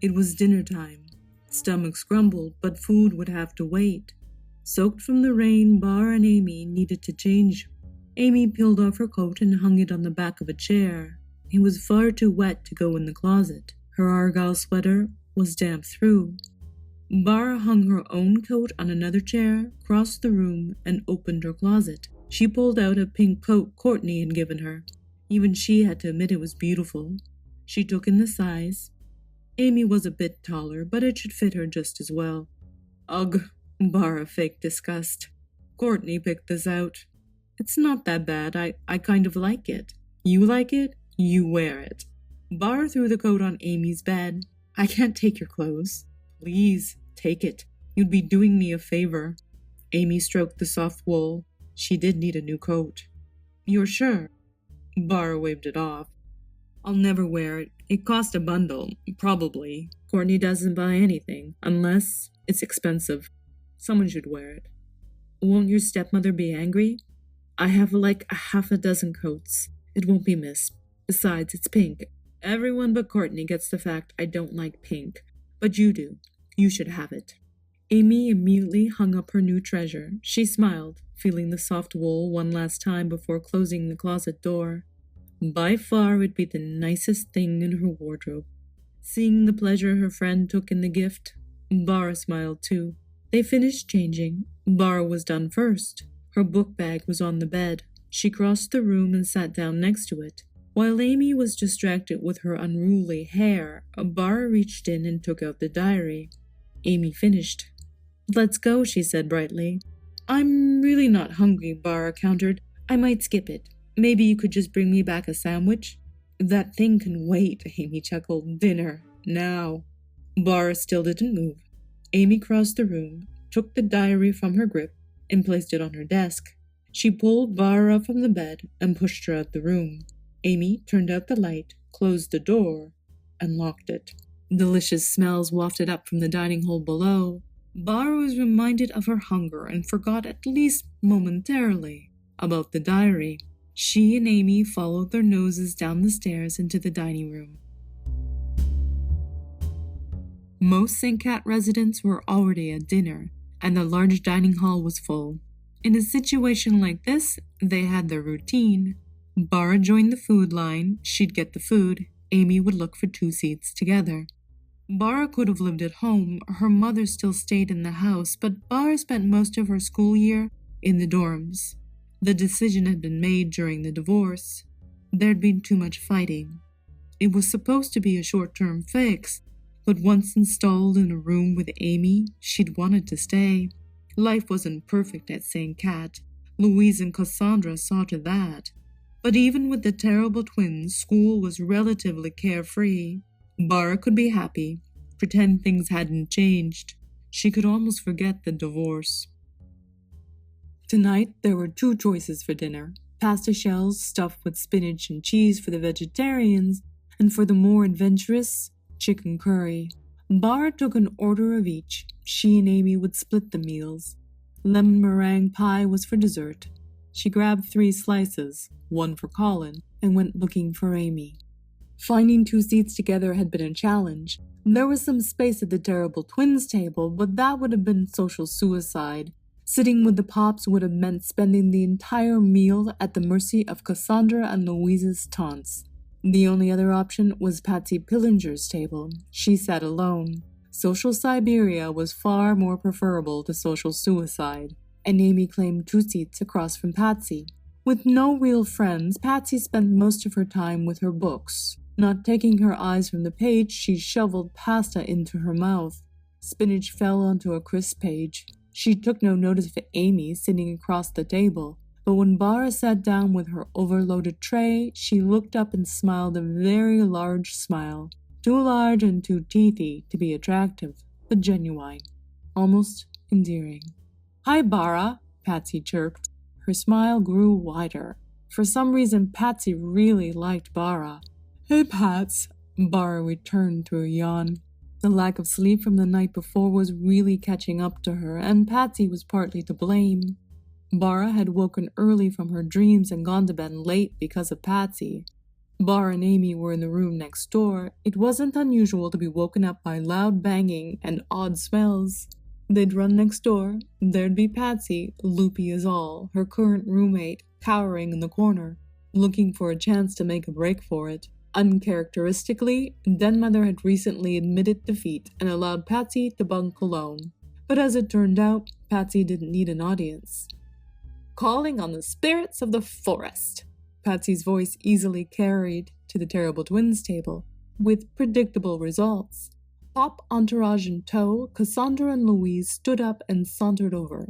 It was dinner time. Stomachs grumbled, but food would have to wait. Soaked from the rain, Bara and Amy needed to change. Amy peeled off her coat and hung it on the back of a chair. It was far too wet to go in the closet. Her argyle sweater was damp through. Bara hung her own coat on another chair, crossed the room, and opened her closet. She pulled out a pink coat Courtney had given her. Even she had to admit it was beautiful. She took in the size. Amy was a bit taller, but it should fit her just as well. Ugh, Bara faked disgust. Courtney picked this out. It's not that bad. I kind of like it. You like it? You wear it. Bara threw the coat on Amy's bed. I can't take your clothes. Please, take it. You'd be doing me a favor. Amy stroked the soft wool. She did need a new coat. You're sure? Bara waved it off. I'll never wear it. It cost a bundle, probably. Courtney doesn't buy anything, unless it's expensive. Someone should wear it. Won't your stepmother be angry? I have like a half a dozen coats. It won't be missed. Besides, it's pink. Everyone but Courtney gets the fact I don't like pink. But you do. You should have it. Amy immediately hung up her new treasure. She smiled, feeling the soft wool one last time before closing the closet door. By far it'd be the nicest thing in her wardrobe. Seeing the pleasure her friend took in the gift, Bara smiled too. They finished changing. Bara was done first. Her book bag was on the bed. She crossed the room and sat down next to it. While Amy was distracted with her unruly hair, Bara reached in and took out the diary. Amy finished. Let's go, she said brightly. I'm really not hungry, Bara countered. I might skip it. Maybe you could just bring me back a sandwich? That thing can wait, Amy chuckled. Dinner. Now. Bara still didn't move. Amy crossed the room, took the diary from her grip, and placed it on her desk. She pulled Bara from the bed and pushed her out the room. Amy turned out the light, closed the door, and locked it. Delicious smells wafted up from the dining hall below. Bara was reminded of her hunger and forgot at least momentarily about the diary. She and Amy followed their noses down the stairs into the dining room. Most St. Cat residents were already at dinner, and the large dining hall was full. In a situation like this, they had their routine. Bara joined the food line, she'd get the food, Amy would look for 2 seats together. Bara could have lived at home, her mother still stayed in the house, but Bara spent most of her school year in the dorms. The decision had been made during the divorce. There'd been too much fighting. It was supposed to be a short-term fix, but once installed in a room with Amy, she'd wanted to stay. Life wasn't perfect at St. Cat. Louise and Cassandra saw to that. But even with the terrible twins, school was relatively carefree. Bara could be happy, pretend things hadn't changed. She could almost forget the divorce. Tonight, there were 2 choices for dinner. Pasta shells stuffed with spinach and cheese for the vegetarians, and for the more adventurous, chicken curry. Bara took an order of each. She and Amy would split the meals. Lemon meringue pie was for dessert. She grabbed 3 slices, 1 for Colin, and went looking for Amy. Finding 2 seats together had been a challenge. There was some space at the terrible twins table, but that would have been social suicide. Sitting with the Pops would have meant spending the entire meal at the mercy of Cassandra and Louise's taunts. The only other option was Patsy Pillinger's table. She sat alone. Social Siberia was far more preferable to social suicide, and Amy claimed 2 seats across from Patsy. With no real friends, Patsy spent most of her time with her books. Not taking her eyes from the page, she shoveled pasta into her mouth. Spinach fell onto a crisp page. She took no notice of Amy sitting across the table, but when Bara sat down with her overloaded tray, she looked up and smiled a very large smile. Too large and too teethy to be attractive, but genuine. Almost endearing. Hi, Bara, Patsy chirped. Her smile grew wider. For some reason, Patsy really liked Bara. Hey, Pats, Bara returned through a yawn. The lack of sleep from the night before was really catching up to her, and Patsy was partly to blame. Bara had woken early from her dreams and gone to bed late because of Patsy. Bara and Amy were in the room next door. It wasn't unusual to be woken up by loud banging and odd smells. They'd run next door. There'd be Patsy, loopy as all, her current roommate, cowering in the corner, looking for a chance to make a break for it. Uncharacteristically, Den-Mother had recently admitted defeat and allowed Patsy to bunk alone. But as it turned out, Patsy didn't need an audience. Calling on the spirits of the forest, Patsy's voice easily carried to the Terrible Twins table, with predictable results. Pop entourage in tow, Cassandra and Louise stood up and sauntered over.